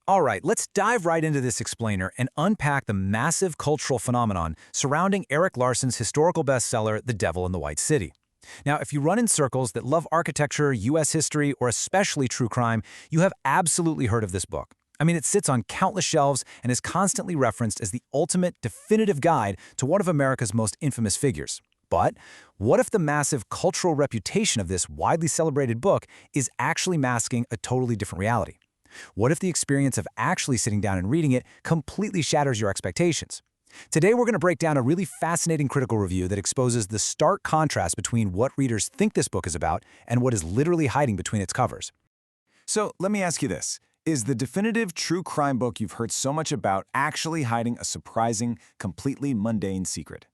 All right, let's dive right into this explainer and unpack the massive cultural phenomenon surrounding Erik Larson's historical bestseller, The Devil in the White City. Now, if you run in circles that love architecture, U.S. history, or especially true crime, you have absolutely heard of this book. I mean, it sits on countless shelves and is constantly referenced as the ultimate, definitive guide to one of America's most infamous figures. But what if the massive cultural reputation of this widely celebrated book is actually masking a totally different reality? What if the experience of actually sitting down and reading it completely shatters your expectations? Today, we're going to break down a really fascinating critical review that exposes the stark contrast between what readers think this book is about and what is literally hiding between its covers. So let me ask you this. Is the definitive true crime book you've heard so much about actually hiding a surprising, completely mundane secret?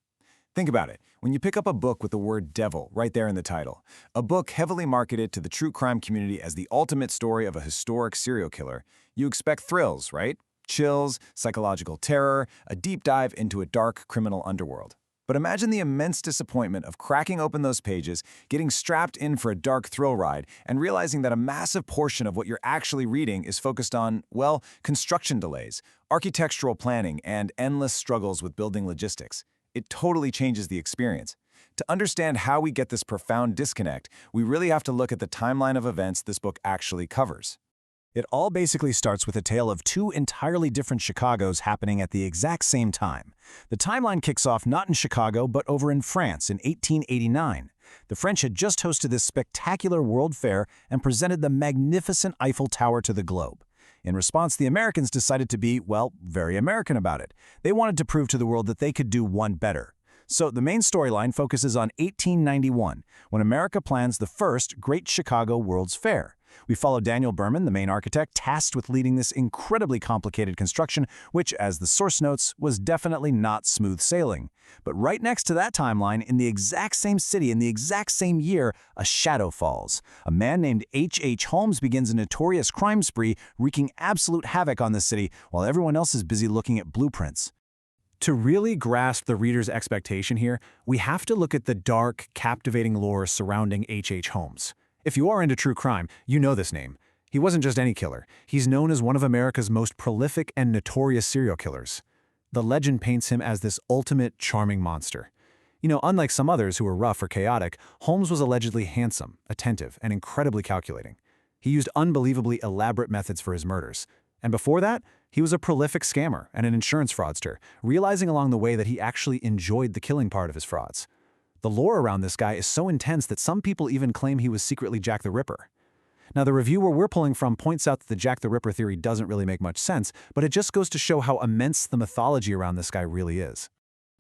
Think about it. When you pick up a book with the word devil right there in the title, a book heavily marketed to the true crime community as the ultimate story of a historic serial killer, you expect thrills, right? Chills, psychological terror, a deep dive into a dark criminal underworld. But imagine the immense disappointment of cracking open those pages, getting strapped in for a dark thrill ride, and realizing that a massive portion of what you're actually reading is focused on, well, construction delays, architectural planning, and endless struggles with building logistics. It totally changes the experience. To understand how we get this profound disconnect, we really have to look at the timeline of events this book actually covers. It all basically starts with a tale of two entirely different Chicagos happening at the exact same time. The timeline kicks off not in Chicago, but over in France in 1889. The French had just hosted this spectacular World Fair and presented the magnificent Eiffel Tower to the globe. In response, the Americans decided to be, well, very American about it. They wanted to prove to the world that they could do one better. So the main storyline focuses on 1891, when America plans the first Great Chicago World's Fair. We follow Daniel Burnham, the main architect, tasked with leading this incredibly complicated construction, which, as the source notes, was definitely not smooth sailing. But right next to that timeline, in the exact same city, in the exact same year, a shadow falls. A man named H. Holmes begins a notorious crime spree, wreaking absolute havoc on the city, while everyone else is busy looking at blueprints. To really grasp the reader's expectation here, we have to look at the dark, captivating lore surrounding H. Holmes. If you are into true crime, you know this name. He wasn't just any killer. He's known as one of America's most prolific and notorious serial killers. The legend paints him as this ultimate charming monster. You know, unlike some others who were rough or chaotic, Holmes was allegedly handsome, attentive, and incredibly calculating. He used unbelievably elaborate methods for his murders. And before that, he was a prolific scammer and an insurance fraudster, realizing along the way that he actually enjoyed the killing part of his frauds. The lore around this guy is so intense that some people even claim he was secretly Jack the Ripper. Now, the review where we're pulling from points out that the Jack the Ripper theory doesn't really make much sense, but it just goes to show how immense the mythology around this guy really is.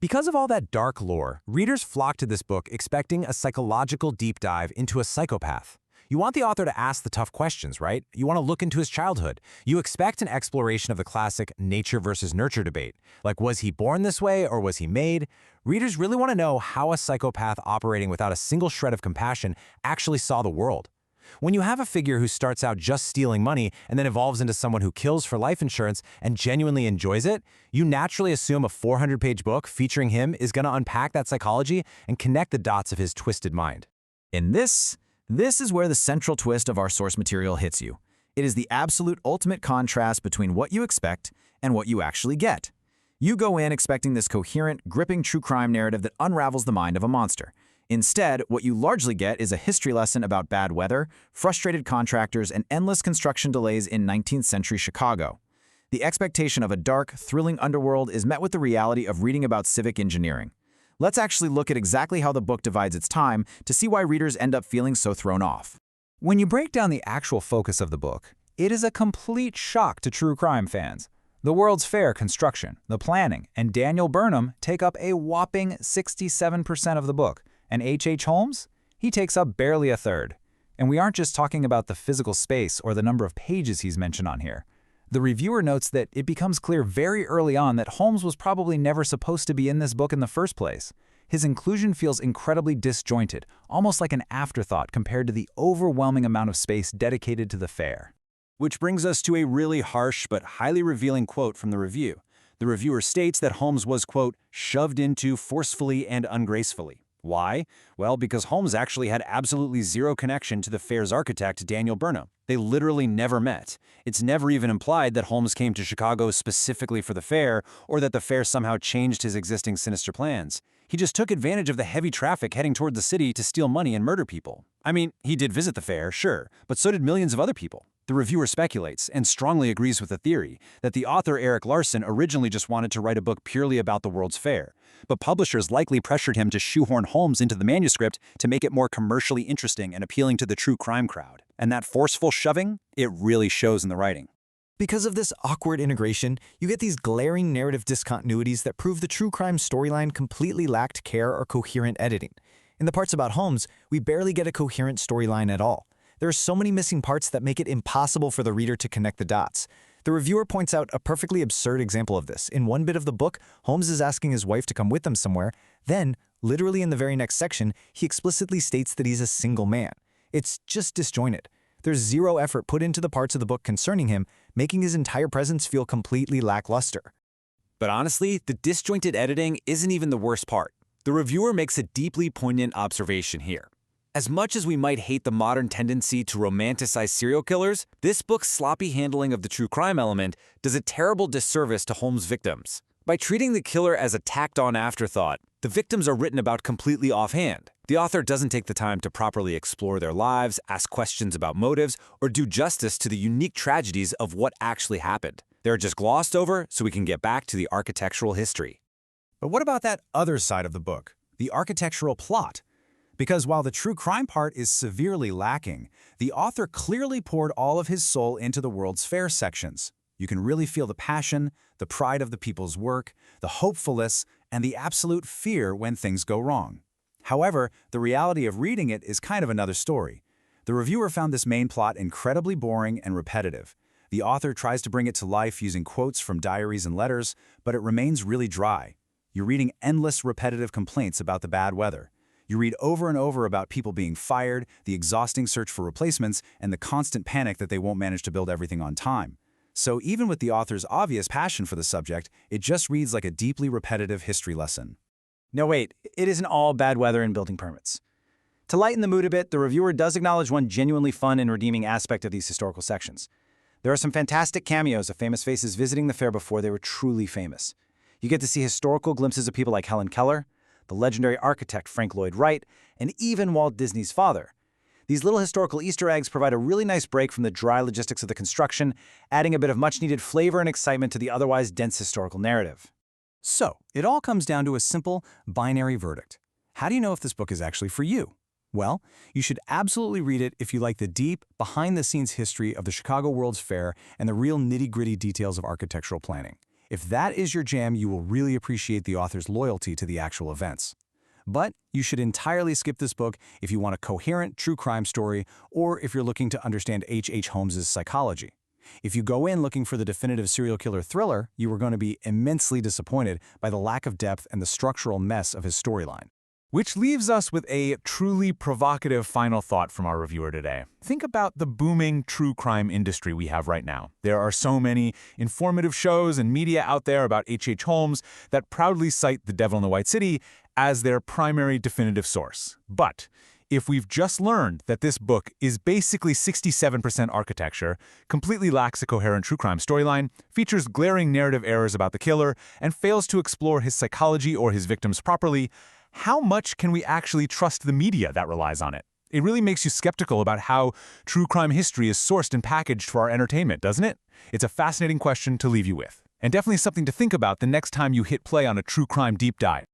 Because of all that dark lore, readers flock to this book expecting a psychological deep dive into a psychopath. You want the author to ask the tough questions, right? You want to look into his childhood. You expect an exploration of the classic nature versus nurture debate. Like, was he born this way or was he made? Readers really want to know how a psychopath operating without a single shred of compassion actually saw the world. When you have a figure who starts out just stealing money and then evolves into someone who kills for life insurance and genuinely enjoys it, you naturally assume a 400-page book featuring him is going to unpack that psychology and connect the dots of his twisted mind. This is where the central twist of our source material hits you. It is the absolute ultimate contrast between what you expect and what you actually get. You go in expecting this coherent, gripping true crime narrative that unravels the mind of a monster. Instead, what you largely get is a history lesson about bad weather, frustrated contractors, and endless construction delays in 19th century Chicago. The expectation of a dark, thrilling underworld is met with the reality of reading about civic engineering. Let's actually look at exactly how the book divides its time to see why readers end up feeling so thrown off. When you break down the actual focus of the book, it is a complete shock to true crime fans. The World's Fair construction, the planning, and Daniel Burnham take up a whopping 67% of the book, and H. Holmes? He takes up barely a third. And we aren't just talking about the physical space or the number of pages he's mentioned on here. The reviewer notes that it becomes clear very early on that Holmes was probably never supposed to be in this book in the first place. His inclusion feels incredibly disjointed, almost like an afterthought compared to the overwhelming amount of space dedicated to the fair. Which brings us to a really harsh but highly revealing quote from the review. The reviewer states that Holmes was, quote, shoved into forcefully and ungracefully. Why? Well, because Holmes actually had absolutely zero connection to the fair's architect, Daniel Burnham. They literally never met. It's never even implied that Holmes came to Chicago specifically for the fair, or that the fair somehow changed his existing sinister plans. He just took advantage of the heavy traffic heading toward the city to steal money and murder people. I mean, he did visit the fair, sure, but so did millions of other people. The reviewer speculates, and strongly agrees with the theory, that the author Erik Larson originally just wanted to write a book purely about the World's Fair, but publishers likely pressured him to shoehorn Holmes into the manuscript to make it more commercially interesting and appealing to the true crime crowd. And that forceful shoving, it really shows in the writing. Because of this awkward integration, you get these glaring narrative discontinuities that prove the true crime storyline completely lacked care or coherent editing. In the parts about Holmes, we barely get a coherent storyline at all. There are so many missing parts that make it impossible for the reader to connect the dots. The reviewer points out a perfectly absurd example of this. In one bit of the book, Holmes is asking his wife to come with them somewhere. Then, literally in the very next section, he explicitly states that he's a single man. It's just disjointed. There's zero effort put into the parts of the book concerning him, making his entire presence feel completely lackluster. But honestly, the disjointed editing isn't even the worst part. The reviewer makes a deeply poignant observation here. As much as we might hate the modern tendency to romanticize serial killers, this book's sloppy handling of the true crime element does a terrible disservice to Holmes' victims. By treating the killer as a tacked-on afterthought, the victims are written about completely offhand. The author doesn't take the time to properly explore their lives, ask questions about motives, or do justice to the unique tragedies of what actually happened. They're just glossed over so we can get back to the architectural history. But what about that other side of the book, the architectural plot? Because while the true crime part is severely lacking, the author clearly poured all of his soul into the World's Fair sections. You can really feel the passion, the pride of the people's work, the hopefulness, and the absolute fear when things go wrong. However, the reality of reading it is kind of another story. The reviewer found this main plot incredibly boring and repetitive. The author tries to bring it to life using quotes from diaries and letters, but it remains really dry. You're reading endless repetitive complaints about the bad weather. You read over and over about people being fired, the exhausting search for replacements, and the constant panic that they won't manage to build everything on time. So even with the author's obvious passion for the subject, it just reads like a deeply repetitive history lesson. No, wait, it isn't all bad weather and building permits. To lighten the mood a bit, the reviewer does acknowledge one genuinely fun and redeeming aspect of these historical sections. There are some fantastic cameos of famous faces visiting the fair before they were truly famous. You get to see historical glimpses of people like Helen Keller, the legendary architect Frank Lloyd Wright, and even Walt Disney's father. These little historical Easter eggs provide a really nice break from the dry logistics of the construction, adding a bit of much-needed flavor and excitement to the otherwise dense historical narrative. So, it all comes down to a simple, binary verdict. How do you know if this book is actually for you? Well, you should absolutely read it if you like the deep, behind-the-scenes history of the Chicago World's Fair and the real nitty-gritty details of architectural planning. If that is your jam, you will really appreciate the author's loyalty to the actual events. But you should entirely skip this book if you want a coherent true crime story or if you're looking to understand H.H. Holmes's psychology. If you go in looking for the definitive serial killer thriller, you are going to be immensely disappointed by the lack of depth and the structural mess of his storyline. Which leaves us with a truly provocative final thought from our reviewer today. Think about the booming true crime industry we have right now. There are so many informative shows and media out there about H.H. Holmes that proudly cite The Devil in the White City as their primary definitive source. But if we've just learned that this book is basically 67% architecture, completely lacks a coherent true crime storyline, features glaring narrative errors about the killer, and fails to explore his psychology or his victims properly, how much can we actually trust the media that relies on it? It really makes you skeptical about how true crime history is sourced and packaged for our entertainment, doesn't it? It's a fascinating question to leave you with, and definitely something to think about the next time you hit play on a true crime deep dive.